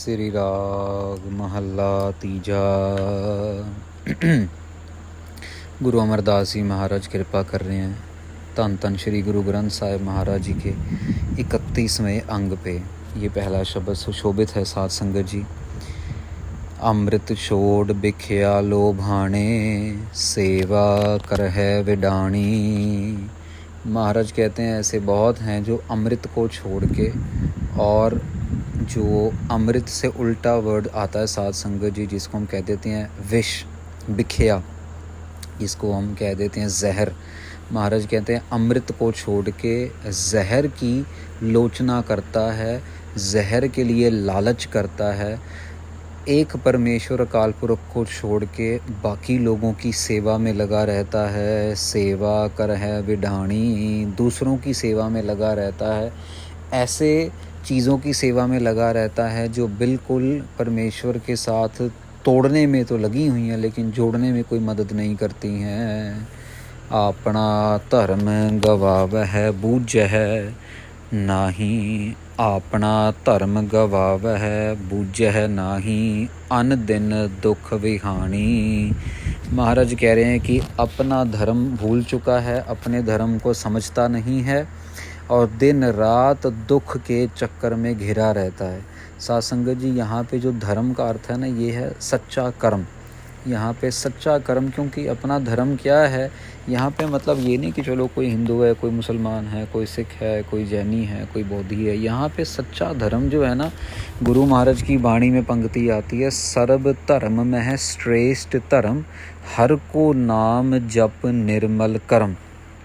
श्री राग महला तीजा। गुरु अमरदास जी महाराज कृपा कर रहे हैं धन धन श्री गुरु ग्रंथ साहिब महाराज जी के 31वें अंग पे। ये पहला शब्द सुशोभित है साध संगत जी। अमृत छोड़ बिख्या लोभाने सेवा कर है विडाणी। महाराज कहते हैं ऐसे बहुत हैं जो अमृत को छोड़ के, और जो अमृत से उल्टा वर्ड आता है साध संगत जी, जिसको हम कह देते हैं विष, बिख्या, जिसको हम कह देते हैं जहर। महाराज कहते हैं अमृत को छोड़ के जहर की लोचना करता है, जहर के लिए लालच करता है। एक परमेश्वर अकाल पुरख को छोड़ के बाकी लोगों की सेवा में लगा रहता है। सेवा कर है विडाणी, दूसरों की सेवा में लगा रहता है। ऐसे चीज़ों की सेवा में लगा रहता है जो बिल्कुल परमेश्वर के साथ तोड़ने में तो लगी हुई हैं, लेकिन जोड़ने में कोई मदद नहीं करती हैं। अपना धर्म गवावह बूझह नाही, अपना धर्म गवावह बूझह नाही, अन दिन दुख विहानी। महाराज कह रहे हैं कि अपना धर्म भूल चुका है, अपने धर्म को समझता नहीं है और दिन रात दुख के चक्कर में घिरा रहता है। साध संगत जी, यहाँ पे जो धर्म का अर्थ है ना, ये है सच्चा कर्म। यहाँ पे सच्चा कर्म, क्योंकि अपना धर्म क्या है यहाँ पे, मतलब ये नहीं कि चलो कोई हिंदू है, कोई मुसलमान है, कोई सिख है, कोई जैनी है, कोई बौद्धि है। यहाँ पे सच्चा धर्म जो है ना, गुरु महाराज की वाणी में पंक्ति आती है, सर्व धर्म में है श्रेष्ठ धर्म, हर को नाम जप निर्मल कर्म।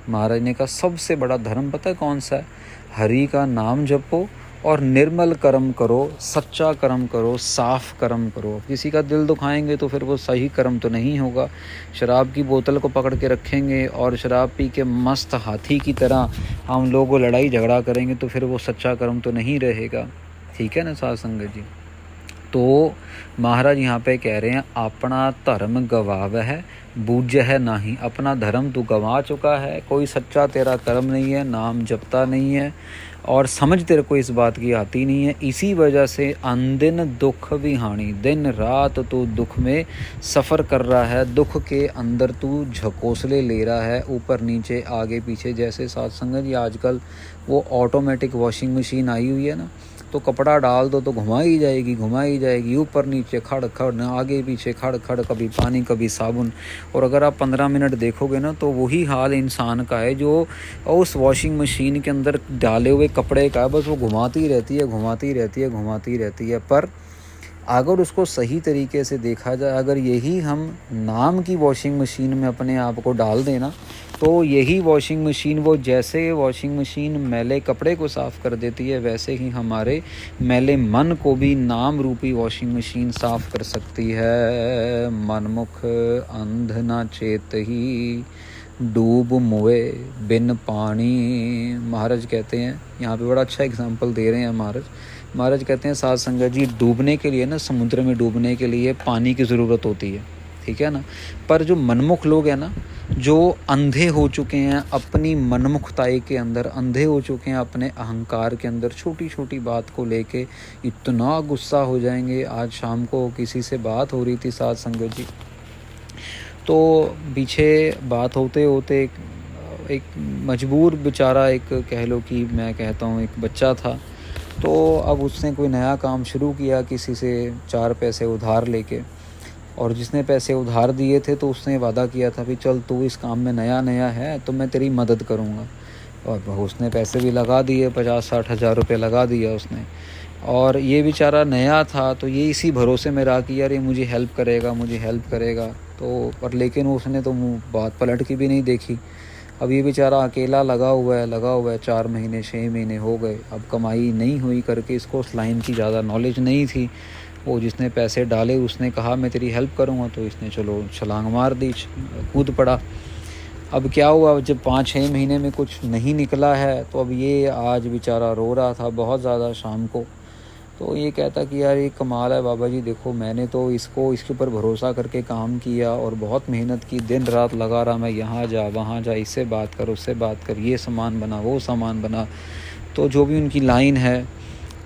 महाराज ने कहा सबसे बड़ा धर्म पता है कौन सा है? हरि का नाम जपो और निर्मल कर्म करो, सच्चा कर्म करो, साफ कर्म करो। किसी का दिल दुखाएंगे तो फिर वो सही कर्म तो नहीं होगा। शराब की बोतल को पकड़ के रखेंगे और शराब पी के मस्त हाथी की तरह हम लोगों को लड़ाई झगड़ा करेंगे तो फिर वो सच्चा कर्म तो नहीं रहेगा। ठीक है ना साध संगत जी? तो महाराज यहाँ पे कह रहे हैं अपना धर्म गवावह है बूझह नाही। अपना धर्म तू गंवा चुका है, कोई सच्चा तेरा कर्म नहीं है, नाम जपता नहीं है और समझ तेरे को इस बात की आती नहीं है। इसी वजह से अनदिन दुख विहानी, दिन रात तू दुख में सफ़र कर रहा है, दुख के अंदर तू झकोसले ले रहा है, ऊपर नीचे आगे पीछे। जैसे साध संगत जी आजकल वो ऑटोमेटिक वॉशिंग मशीन आई हुई है ना, तो कपड़ा डाल दो तो घुमा ही जाएगी, ऊपर नीचे खड़ खड़, आगे पीछे खड़ खड़, कभी पानी कभी साबुन। और अगर आप 15 मिनट देखोगे ना तो वही हाल इंसान का है जो उस वॉशिंग मशीन के अंदर डाले हुए कपड़े का, बस वो घुमाती रहती है। पर अगर उसको सही तरीके से देखा जाए, अगर यही हम नाम की वॉशिंग मशीन में अपने आप को डाल देना, तो यही वॉशिंग मशीन, वो जैसे वॉशिंग मशीन मैले कपड़े को साफ़ कर देती है, वैसे ही हमारे मैले मन को भी नाम रूपी वॉशिंग मशीन साफ़ कर सकती है। मनमुख अंध ना चेत ही, डूब मुए बिन पानी। महाराज कहते हैं, यहाँ पे बड़ा अच्छा एग्जाम्पल दे रहे हैं महाराज कहते हैं साध संगत जी, डूबने के लिए ना, समुद्र में डूबने के लिए पानी की ज़रूरत होती है, ठीक है ना। पर जो मनमुख लोग हैं ना, जो अंधे हो चुके हैं अपनी मनमुखताई के अंदर, अंधे हो चुके हैं अपने अहंकार के अंदर, छोटी छोटी बात को लेके इतना गुस्सा हो जाएंगे। आज शाम को किसी से बात हो रही थी साध संगत जी, तो पीछे बात होते होते एक मजबूर बेचारा, एक कह लो कि मैं कहता हूँ एक बच्चा था, तो अब उसने कोई नया काम शुरू किया किसी से 4 पैसे उधार लेके, और जिसने पैसे उधार दिए थे तो उसने वादा किया था कि चल तू इस काम में नया है तो मैं तेरी मदद करूँगा। और उसने पैसे भी लगा दिए, 50-60 हज़ार रुपये लगा दिया उसने। और ये बेचारा नया था तो ये इसी भरोसे में रहा कि यार ये मुझे हेल्प करेगा। तो पर लेकिन उसने तो बात पलट की भी नहीं देखी। अब ये बेचारा अकेला लगा हुआ है 4 महीने 6 महीने हो गए, अब कमाई नहीं हुई करके। इसको उस लाइन की ज़्यादा नॉलेज नहीं थी। वो जिसने पैसे डाले उसने कहा मैं तेरी हेल्प करूँगा, तो इसने चलो छलांग मार दी, कूद पड़ा। अब क्या हुआ, जब 5-6 महीने में कुछ नहीं निकला है, तो अब ये आज बेचारा रो रहा था बहुत ज़्यादा शाम को। तो ये कहता कि यार ये कमाल है बाबा जी, देखो मैंने तो इसके ऊपर भरोसा करके काम किया और बहुत मेहनत की, दिन रात लगा रहा, मैं यहाँ जा वहाँ जा, इससे बात कर उससे बात कर, ये सामान बना वो सामान बना। तो जो भी उनकी लाइन है,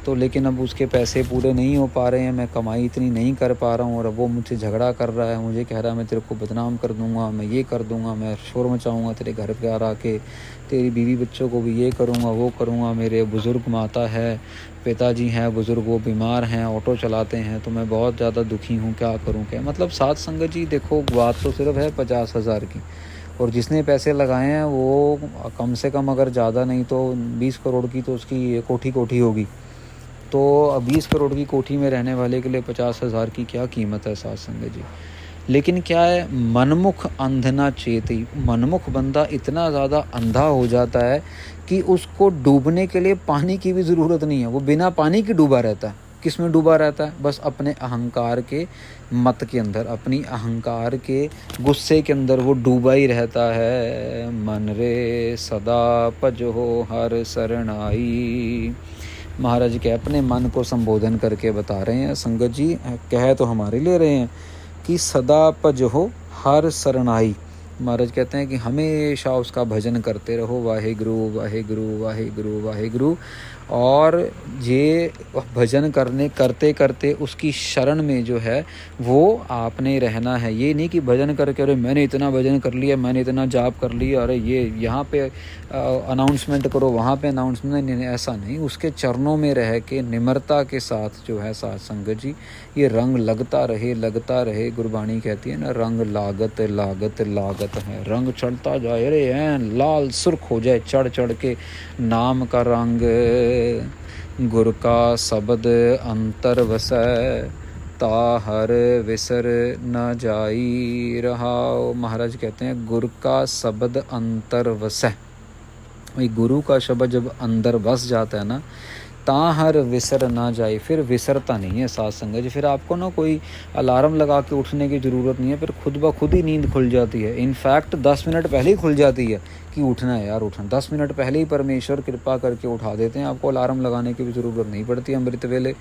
तो लेकिन अब उसके पैसे पूरे नहीं हो पा रहे हैं, मैं कमाई इतनी नहीं कर पा रहा हूँ और अब वो मुझसे झगड़ा कर रहा है, मुझे कह रहा है मैं तेरे को बदनाम कर दूँगा, मैं ये कर दूँगा, मैं शोर मचाऊँगा तेरे घर पर आके, तेरी बीवी बच्चों को भी ये करूँगा वो करूँगा, मेरे बुज़ुर्ग माता है, पिताजी हैं बुज़ुर्ग, वो बीमार हैं, ऑटो चलाते हैं, तो मैं बहुत ज़्यादा दुखी हूँ, क्या करूँ क्या। मतलब साध संगत जी देखो, बात तो सिर्फ है 50,000 की, और जिसने पैसे लगाए हैं वो कम से कम अगर ज़्यादा नहीं तो 20 करोड़ की तो उसकी कोठी होगी। तो 20 करोड़ की कोठी में रहने वाले के लिए 50,000 की क्या कीमत है साध संगत जी। लेकिन क्या है, मनमुख अंधना चेती, मनमुख बंदा इतना ज़्यादा अंधा हो जाता है कि उसको डूबने के लिए पानी की भी ज़रूरत नहीं है, वो बिना पानी के डूबा रहता है। किस में डूबा रहता है? बस अपने अहंकार के मत के अंदर, अपनी अहंकार के गुस्से के अंदर वो डूबा ही रहता है। मन रे सदा पजहो हर शरणाई। महाराज के अपने मन को संबोधन करके बता रहे हैं, संगत जी कह तो हमारे ले रहे हैं कि सदा पजहो हर शरणाई। महाराज कहते हैं कि हमेशा उसका भजन करते रहो, वाहेगुरु वाहेगुरु वाहेगुरु वाहेगुरु। और ये भजन करते करते उसकी शरण में जो है वो आपने रहना है। ये नहीं कि भजन करके अरे मैंने इतना भजन कर लिया, मैंने इतना जाप कर लिया, अरे ये यहाँ पे अनाउंसमेंट करो, वहाँ पे अनाउंसमेंट नहीं, ऐसा नहीं। उसके चरणों में रह के निम्रता के साथ जो है साध संगत जी, ये रंग लगता रहे। गुरबाणी कहती है ना, रंग लागत लागत लागत है, रंग चढ़ता जाए, अरे लाल सुर्ख हो जाए चढ़ चढ़ के नाम का रंग। गुर का शब्द अंतर वसै, ताहर विसर न जाई रहाओ। महाराज कहते हैं गुर का शब्द अंतर वसै, भाई गुरु का शब्द जब अंदर बस जाता है ना, ताहर विसर ना जाए, फिर विसरता नहीं है साध संगत जी। फिर आपको ना कोई अलार्म लगा के उठने की ज़रूरत नहीं है, फिर खुद ब खुद ही नींद खुल जाती है। इनफैक्ट 10 मिनट पहले ही खुल जाती है कि उठना है यार, उठना। 10 मिनट पहले ही परमेश्वर कृपा करके उठा देते हैं, आपको अलार्म लगाने की भी ज़रूरत नहीं पड़ती। अमृत वेले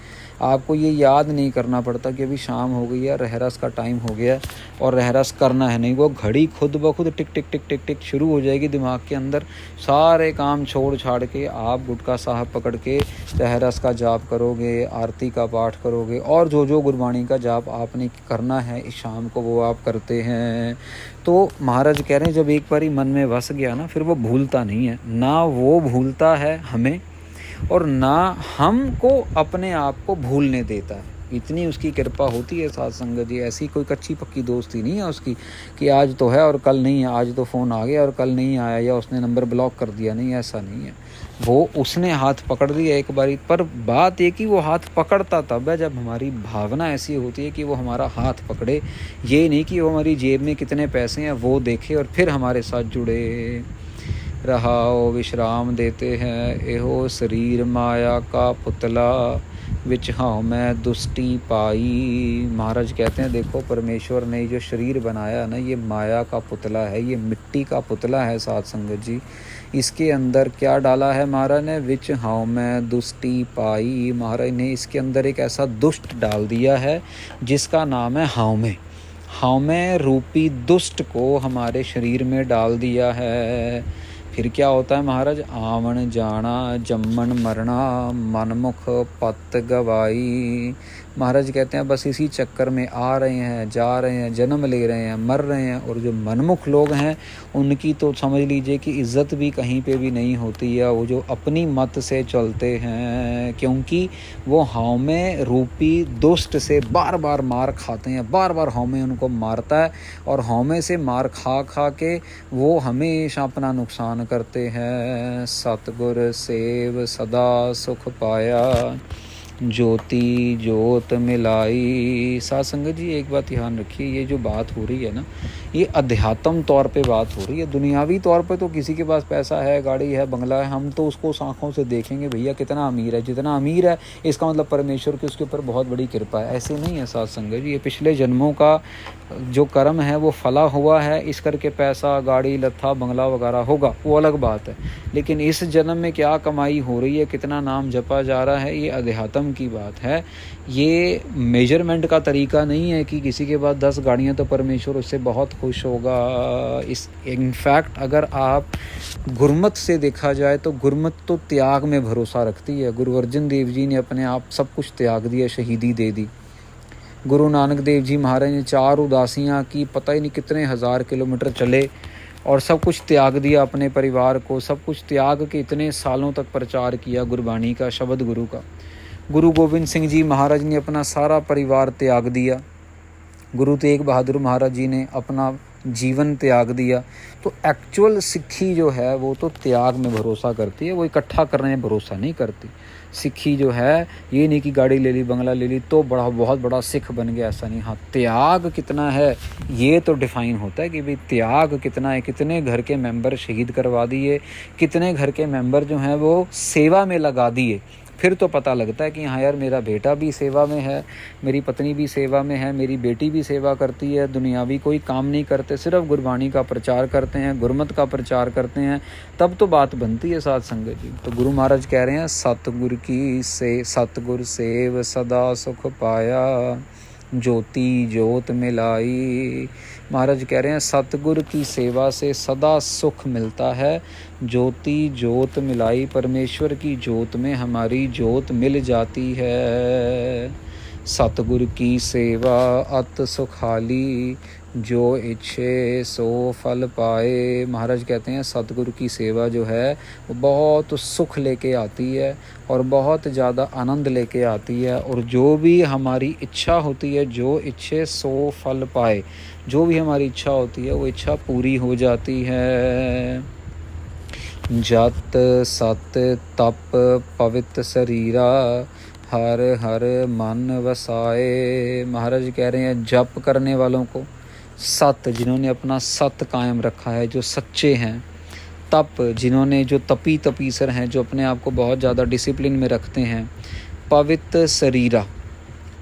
आपको ये याद नहीं करना पड़ता कि अभी शाम हो गई है, रहरस का टाइम हो गया और रहरस करना है, नहीं, वो घड़ी खुद ब खुद टिक टिक टिक टिक टिक शुरू हो जाएगी दिमाग के अंदर। सारे काम छोड़ छाड़ के आप गुटका साहब पकड़ के रहरस का जाप करोगे, आरती का पाठ करोगे, और जो गुरबाणी का जाप आपने करना है इस शाम को वो आप करते हैं। तो महाराज कह रहे हैं जब एक बारी मन में बस गया ना, फिर वो भूलता नहीं है, ना वो भूलता है हमें और ना हमको अपने आप को भूलने देता है। इतनी उसकी कृपा होती है साध संगत जी। ऐसी कोई कच्ची पक्की दोस्ती नहीं है उसकी कि आज तो है और कल नहीं है, आज तो फ़ोन आ गया और कल नहीं आया, या उसने नंबर ब्लॉक कर दिया, नहीं, ऐसा नहीं है। वो उसने हाथ पकड़ लिया एक बारी, पर बात ये कि वो हाथ पकड़ता तब है जब हमारी भावना ऐसी होती है कि वो हमारा हाथ पकड़े। ये नहीं कि वो हमारी जेब में कितने पैसे हैं वो देखे और फिर हमारे साथ जुड़े। रहाओ विश्राम देते हैं, एहो शरीर माया का पुतला, विच हाँ मैं दुष्टि पाई। महाराज कहते हैं देखो, परमेश्वर ने जो शरीर बनाया ना, ये माया का पुतला है, ये मिट्टी का पुतला है साध संगत जी। इसके अंदर क्या डाला है महाराज ने? विच हाँ मैं दुष्टि पाई। महाराज ने इसके अंदर एक ऐसा दुष्ट डाल दिया है जिसका नाम है हावमे। हावमे रूपी दुष्ट को हमारे शरीर में डाल दिया है। फिर क्या होता है महाराज? आवन जाना जम्मन मरना, मनमुख पत गवाई। महाराज कहते हैं बस इसी चक्कर में आ रहे हैं, जा रहे हैं, जन्म ले रहे हैं, मर रहे हैं। और जो मनमुख लोग हैं उनकी तो समझ लीजिए कि इज़्ज़त भी कहीं पे भी नहीं होती है। वो जो अपनी मत से चलते हैं, क्योंकि वो हौमे रूपी दुष्ट से बार बार मार खाते हैं, बार बार हौमे उनको मारता है और हौमे से मार खा खा के वो हमेशा अपना नुकसान करते हैं। सतगुर सेव सदा सुख पाया, ज्योति ज्योत मिलाई। साध संगत जी एक बात ध्यान रखिए, ये जो बात हो रही है ना, ये अध्यात्म तौर पे बात हो रही है। दुनियावी तौर पे तो किसी के पास पैसा है, गाड़ी है, बंगला है, हम तो उसको आँखों से देखेंगे भैया कितना अमीर है। जितना अमीर है इसका मतलब परमेश्वर की उसके ऊपर बहुत बड़ी कृपा है। ऐसे नहीं है साध संगत जी। ये पिछले जन्मों का जो कर्म है वो फला हुआ है, इस करके पैसा, गाड़ी, लत्था, बंगला वगैरह होगा, वो अलग बात है। लेकिन इस जन्म में क्या कमाई हो रही है, कितना नाम जपा जा रहा है, ये अध्यात्म शर्म की बात है। ये मेजरमेंट का तरीका नहीं है कि किसी के पास 10 गाड़ियाँ तो परमेश्वर उससे बहुत खुश होगा। इस इनफैक्ट अगर आप गुरमत से देखा जाए तो गुरमत तो त्याग में भरोसा रखती है। गुरु अर्जन देव जी ने अपने आप सब कुछ त्याग दिया, शहीदी दे दी। गुरु नानक देव जी महाराज ने 4 उदासियाँ की, पता ही नहीं कितने हज़ार किलोमीटर चले और सब कुछ त्याग दिया अपने परिवार को, सब कुछ त्याग के इतने सालों तक प्रचार किया गुरबाणी का, शब्द गुरु का। गुरु गोविंद सिंह जी महाराज ने अपना सारा परिवार त्याग दिया। गुरु तेग बहादुर महाराज जी ने अपना जीवन त्याग दिया। तो एक्चुअल सिक्खी जो है वो तो त्याग में भरोसा करती है, वो इकट्ठा करने में भरोसा नहीं करती। सिक्खी जो है ये नहीं कि गाड़ी ले ली, बंगला ले ली तो बहुत बड़ा सिख बन गया, ऐसा नहीं। हाँ, त्याग कितना है ये तो डिफ़ाइन होता है कि भाई त्याग कितना है, कितने घर के मेंबर शहीद करवा दिए, कितने घर के मेंबर जो हैं वो सेवा में लगा दिए। फिर तो पता लगता है कि हाँ यार, मेरा बेटा भी सेवा में है, मेरी पत्नी भी सेवा में है, मेरी बेटी भी सेवा करती है, दुनियावी कोई काम नहीं करते, सिर्फ गुरबाणी का प्रचार करते हैं, गुरमत का प्रचार करते हैं, तब तो बात बनती है साध संगत जी। तो गुरु महाराज कह रहे हैं सतगुर सेव सदा सुख पाया, ज्योति ज्योत मिलाई। महाराज कह रहे हैं सतगुरु की सेवा से सदा सुख मिलता है, ज्योति ज्योत मिलाई, परमेश्वर की ज्योत में हमारी ज्योत मिल जाती है। सतगुरु की सेवा अत सुखाली, जो इच्छे सो फल पाए। महाराज कहते हैं सतगुरु की सेवा जो है वो बहुत सुख लेके आती है और बहुत ज़्यादा आनंद लेके आती है, और जो भी हमारी इच्छा होती है, जो इच्छे सो फल पाए, जो भी हमारी इच्छा होती है वो इच्छा पूरी हो जाती है। जत सत तप पवित्र शरीरा, हर हर मन वसाए। महाराज कह रहे हैं जप करने वालों को, सत जिन्होंने अपना सत कायम रखा है, जो सच्चे हैं, तप जिन्होंने, जो तपीसर हैं, जो अपने आप को बहुत ज़्यादा डिसिप्लिन में रखते हैं, पवित्र शरीरा,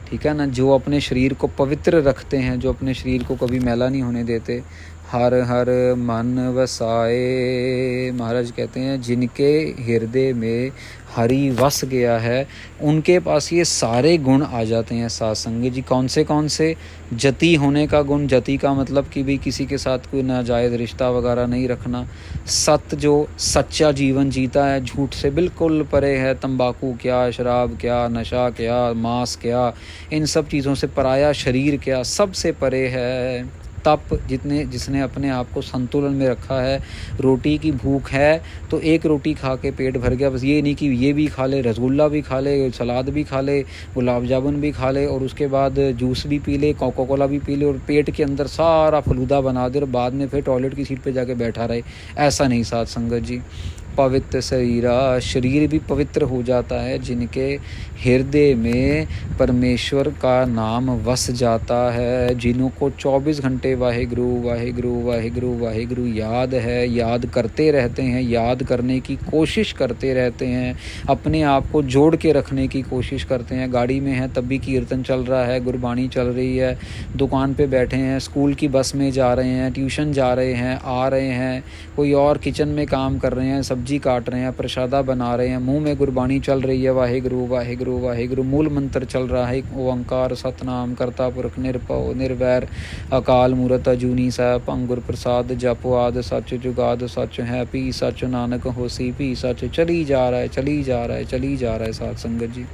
ठीक है ना, जो अपने शरीर को पवित्र रखते हैं, जो अपने शरीर को कभी मैला नहीं होने देते। हर हर मन वसाए। महाराज कहते हैं जिनके हृदय में हरि वस गया है उनके पास ये सारे गुण आ जाते हैं साध संगत जी। कौन से? जति होने का गुण। जति का मतलब कि भी किसी के साथ कोई नाजायज़ रिश्ता वगैरह नहीं रखना। सत जो सच्चा जीवन जीता है, झूठ से बिल्कुल परे है, तंबाकू क्या, शराब क्या, नशा क्या, मांस क्या, इन सब चीज़ों से पराया शरीर क्या, सबसे परे है। तप जिसने अपने आप को संतुलन में रखा है। रोटी की भूख है तो एक रोटी खा के पेट भर गया, बस ये नहीं कि ये भी खा ले, रसगुल्ला भी खा ले, सलाद भी खा ले, गुलाब जामुन भी खा ले, और उसके बाद जूस भी पी ले, कोका कोला भी पी ले, और पेट के अंदर सारा फलूदा बना दे और बाद में फिर टॉयलेट की सीट पे जाके बैठा रहे। ऐसा नहीं साध संगत जी। पवित्र शरीरा, शरीर भी पवित्र हो जाता है जिनके हृदय में परमेश्वर का नाम वस जाता है, जिन्हों को 24 घंटे वाहिगुरु वाहिगुरु वाहिगुरु वाहिगुरु याद है, याद करते रहते हैं, याद करने की कोशिश करते रहते हैं, अपने आप को जोड़ के रखने की कोशिश करते हैं। गाड़ी में हैं तब भी कीर्तन चल रहा है, गुरबाणी चल रही है, दुकान पे बैठे हैं, स्कूल की बस में जा रहे हैं, ट्यूशन जा रहे हैं, आ रहे हैं, कोई और किचन में काम कर रहे हैं, सब्जी काट रहे हैं, प्रसादा बना रहे हैं, मुंह में गुरबाणी चल रही है, वाहिगुरु वाहिगुरु वाहिगुरु मूल मंत्र चल रहा है, ओंकार सतनाम करता पुरख निरभव निर्वैर अकाल मूरत अजूनी सैभ अंगुर प्रसाद जपो आद सच जुगाद सच है पी सच नानक होसी पी सच। चली जा रहा है, चली जा रहा है, चली जा रहा है साध संगत जी।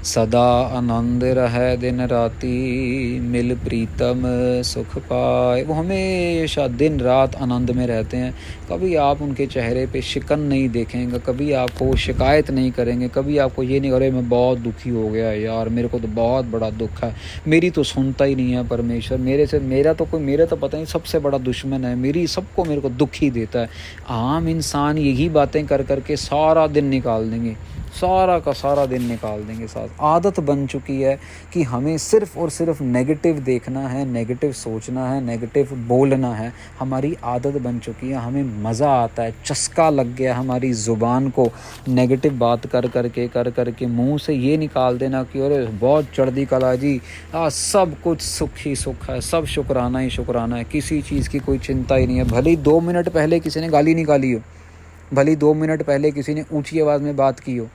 सदा आनंद रहे दिन राती, मिल प्रीतम सुख पाए। वो हमेशा दिन रात आनंद में रहते हैं। कभी आप उनके चेहरे पे शिकन नहीं देखेंगे, कभी आपको शिकायत नहीं करेंगे, कभी आपको ये नहीं, अरे मैं बहुत दुखी हो गया यार, मेरे को तो बहुत बड़ा दुख है, मेरी तो सुनता ही नहीं है परमेश्वर, मेरा तो पता नहीं सबसे बड़ा दुश्मन है, मेरे को दुख ही देता है। आम इंसान यही बातें कर करके सारा दिन निकाल देंगे, सारा का सारा दिन निकाल देंगे। साथ आदत बन चुकी है कि हमें सिर्फ़ और सिर्फ नेगेटिव देखना है, नेगेटिव सोचना है, नेगेटिव बोलना है। हमारी आदत बन चुकी है, हमें मज़ा आता है, चस्का लग गया हमारी ज़ुबान को नेगेटिव बात कर करके मुंह से ये निकाल देना कि अरे बहुत चढ़दी कला जी, सब कुछ सुख ही सुख है, सब शुक्राना ही शुक्राना है, किसी चीज़ की कोई चिंता ही नहीं है। भले ही 2 मिनट पहले किसी ने गाली निकाली हो, भले 2 मिनट पहले किसी ने ऊंची आवाज़ में बात की हो,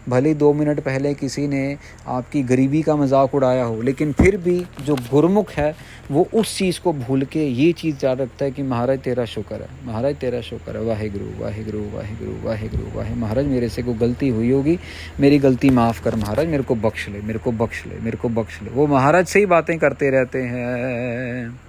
भले 2 मिनट पहले किसी ने आपकी गरीबी का मजाक उड़ाया हो, लेकिन फिर भी जो गुरमुख है वो उस चीज़ को भूल के ये चीज़ याद रखता है कि महाराज तेरा शुक्र है, महाराज तेरा शुक्र है, वाहिगुरु वाहिगुरु वाहिगुरु वाहिगुरु वाहे, महाराज मेरे से कोई गलती हुई होगी, मेरी गलती माफ़ कर महाराज, मेरे को बख्श ले, मेरे को बख्श ले, मेरे को बख्श ले। वो महाराज से ही बातें करते रहते हैं,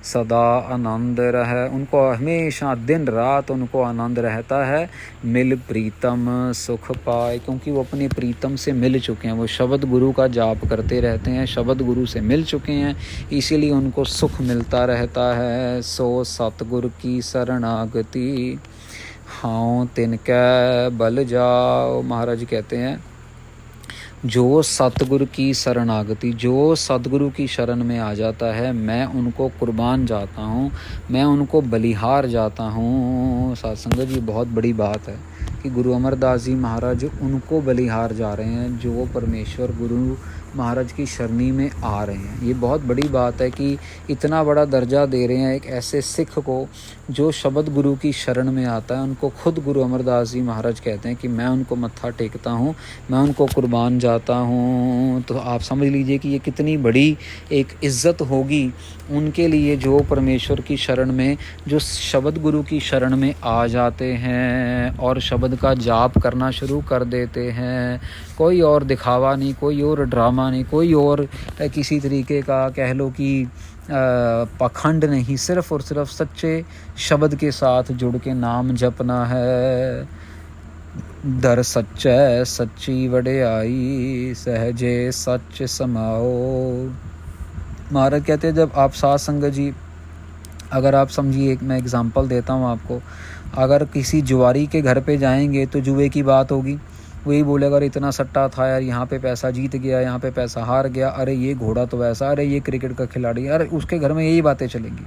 सदा आनंद रहे उनको, हमेशा दिन रात उनको आनंद रहता है। मिल प्रीतम सुख पाए, क्योंकि वो अपने प्रीतम से मिल चुके हैं, वो शब्द गुरु का जाप करते रहते हैं, शब्द गुरु से मिल चुके हैं, इसीलिए उनको सुख मिलता रहता है। सो सतगुरु की शरणागति हाँ तिनकै बल जाओ, महाराज कहते हैं जो सतगुरु की शरणागति, जो सतगुरु की शरण में आ जाता है, मैं उनको कुर्बान जाता हूँ, मैं उनको बलिहार जाता हूँ। साध संगत जी बहुत बड़ी बात है कि गुरु अमरदास जी महाराज उनको बलिहार जा रहे हैं जो परमेश्वर गुरु महाराज की शरणी में आ रहे हैं। ये बहुत बड़ी बात है कि इतना बड़ा दर्जा दे रहे हैं एक ऐसे सिख को जो शब्द गुरु की शरण में आता है। उनको खुद गुरु अमरदास जी महाराज कहते हैं कि मैं उनको मत्था टेकता हूँ, मैं उनको कुर्बान जाता हूँ। तो आप समझ लीजिए कि ये कितनी बड़ी एक इज़्ज़त होगी उनके लिए जो परमेश्वर की शरण में, जो शब्द गुरु की शरण में आ जाते हैं और शब्द का जाप करना शुरू कर देते हैं। कोई और दिखावा नहीं, कोई और ड्रामा नहीं, कोई और किसी तरीके का कह लो कि पाखंड नहीं, सिर्फ़ और सिर्फ सच्चे शब्द के साथ जुड़ के नाम जपना है। दर सच्चै सच्ची वडियाई सहजे सच समाओ। महाराज कहते हैं जब आप साध संगत जी, अगर आप समझिए, एक मैं एग्ज़ाम्पल देता हूँ आपको, अगर किसी जुआरी के घर पे जाएंगे तो जुए की बात होगी, वही बोलेगा अरे इतना सट्टा था यार, यहाँ पे पैसा जीत गया, यहाँ पे पैसा हार गया, अरे ये घोड़ा तो वैसा, अरे ये क्रिकेट का खिलाड़ी, अरे उसके घर में यही बातें चलेंगी।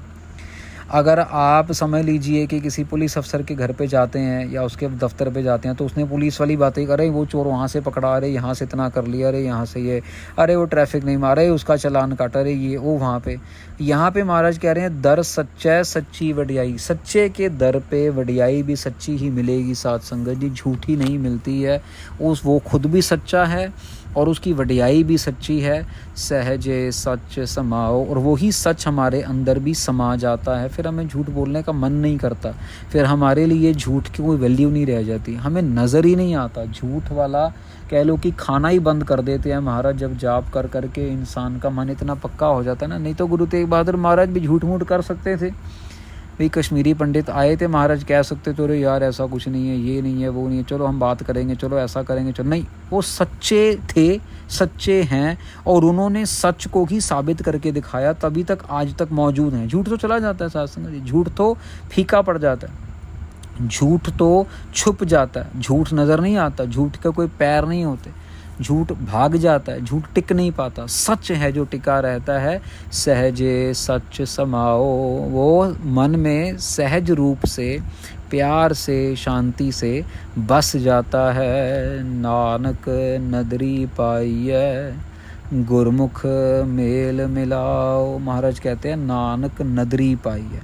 अगर आप समझ लीजिए कि किसी पुलिस अफसर के घर पे जाते हैं या उसके दफ्तर पे जाते हैं तो उसने पुलिस वाली बातें, अरे वो चोर वहाँ से पकड़ा, अरे यहाँ से इतना कर लिया, अरे यहाँ से ये, अरे वो ट्रैफिक नहीं मारा, उसका चालान काटा, अरे ये वो वहाँ पे। यहाँ पे महाराज कह रहे हैं दर सच्चै सच्ची वडियाई, सच्चे के दर पे वडियाई भी सच्ची ही मिलेगी। साध संगत जी झूठी नहीं मिलती है, वो खुद भी सच्चा है और उसकी वडियाई भी सच्ची है। सहजे सच समाओ, और वही सच हमारे अंदर भी समा जाता है, फिर हमें झूठ बोलने का मन नहीं करता, फिर हमारे लिए झूठ की कोई वैल्यू नहीं रह जाती, हमें नज़र ही नहीं आता। झूठ वाला कह लो कि खाना ही बंद कर देते हैं महाराज, जब जाप कर करके इंसान का मन इतना पक्का हो जाता है ना। नहीं तो गुरु तेग बहादुर महाराज भी झूठ मूठ कर सकते थे भाई, कश्मीरी पंडित आए थे महाराज, कह सकते थे अरे यार ऐसा कुछ नहीं है, ये नहीं है, वो नहीं है, चलो हम बात करेंगे, चलो ऐसा करेंगे, चलो नहीं, वो सच्चे थे, सच्चे हैं और उन्होंने सच को ही साबित करके दिखाया, तभी तक आज तक मौजूद हैं। झूठ तो चला जाता है साथ संगत, झूठ तो फीका पड़ जाता है, झूठ तो छुप जाता है, झूठ नज़र नहीं आता, झूठ का कोई पैर नहीं होते, झूठ भाग जाता है, झूठ टिक नहीं पाता, सच है जो टिका रहता है। सहजे सच समाओ, वो मन में सहज रूप से, प्यार से, शांति से बस जाता है। नानक नदरी पाइए गुरमुख मेल मिलाओ, महाराज कहते हैं नानक नदरी पाइए।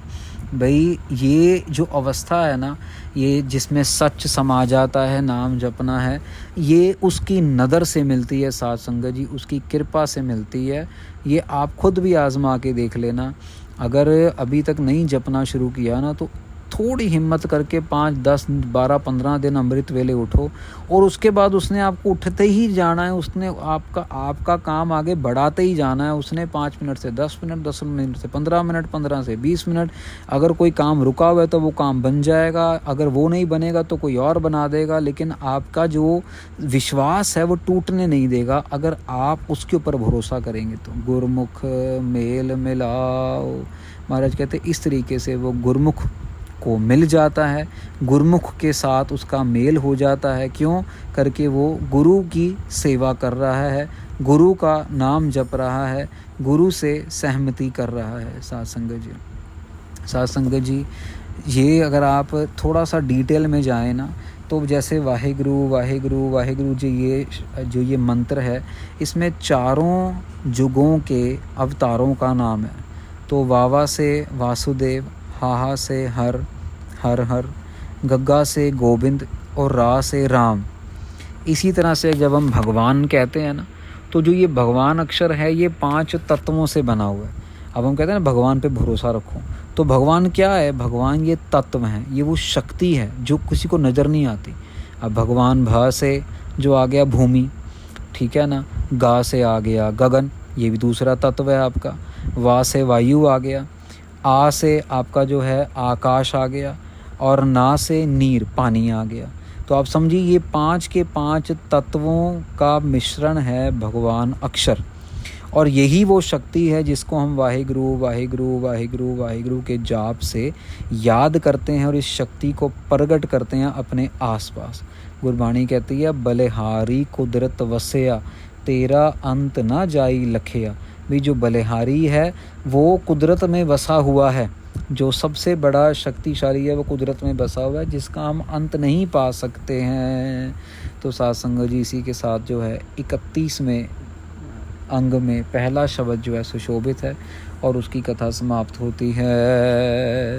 भाई ये जो अवस्था है ना, ये जिसमें सच समा जाता है, नाम जपना है, ये उसकी नज़र से मिलती है साध संगत जी, उसकी कृपा से मिलती है। ये आप खुद भी आजमा के देख लेना, अगर अभी तक नहीं जपना शुरू किया ना तो थोड़ी हिम्मत करके 5, 10, 12, 15 दिन अमृत वेले उठो, और उसके बाद उसने आपको उठते ही जाना है, उसने आपका काम आगे बढ़ाते ही जाना है। उसने 5 मिनट से 10 मिनट, 10 मिनट से 15 मिनट, 15 से 20 मिनट, अगर कोई काम रुका हुआ है तो वो काम बन जाएगा, अगर वो नहीं बनेगा तो कोई और बना देगा, लेकिन आपका जो विश्वास है वो टूटने नहीं देगा अगर आप उसके ऊपर भरोसा करेंगे तो। गुरमुख मेल मिलाओ, महाराज कहते इस तरीके से वो गुरमुख को मिल जाता है, गुरमुख के साथ उसका मेल हो जाता है। क्यों करके वो गुरु की सेवा कर रहा है, गुरु का नाम जप रहा है, गुरु से सहमति कर रहा है। साध संगत जी, साध संगत जी, ये अगर आप थोड़ा सा डिटेल में जाएं ना तो जैसे वाहिगुरु वाहिगुरु वाहिगुरु जी, ये मंत्र है, इसमें चारों जुगों के अवतारों का नाम है। तो वावा से वासुदेव, हाहा से हर, हर हर, गग्गा से गोविंद और रा से राम। इसी तरह से जब हम भगवान कहते हैं ना, तो जो ये भगवान अक्षर है ये 5 तत्वों से बना हुआ है। अब हम कहते हैं ना भगवान पे भरोसा रखो, तो भगवान क्या है? भगवान ये तत्व हैं, ये वो शक्ति है जो किसी को नज़र नहीं आती। अब भगवान भ से जो आ गया भूमि, ठीक है ना, गा से आ गया गगन, ये भी दूसरा तत्व है आपका। वा से वायु आ गया, आ से आपका जो है आकाश आ गया, और ना से नीर पानी आ गया। तो आप समझिए ये 5 के 5 तत्वों का मिश्रण है भगवान अक्षर, और यही वो शक्ति है जिसको हम वाहिगुरु वाहिगुरु वाहिगुरु वाहिगुरु के जाप से याद करते हैं और इस शक्ति को प्रगट करते हैं अपने आसपास। गुरबाणी कहती है बलिहारी कुदरत वसया, तेरा अंत ना जाई लखया। भी जो बलिहारी है वो कुदरत में बसा हुआ है, जो सबसे बड़ा शक्तिशाली है वो कुदरत में बसा हुआ है, जिसका हम अंत नहीं पा सकते हैं। तो साथ संगत जी, इसी के साथ जो है 31वें अंग में पहला शब्द जो है सुशोभित है और उसकी कथा समाप्त होती है।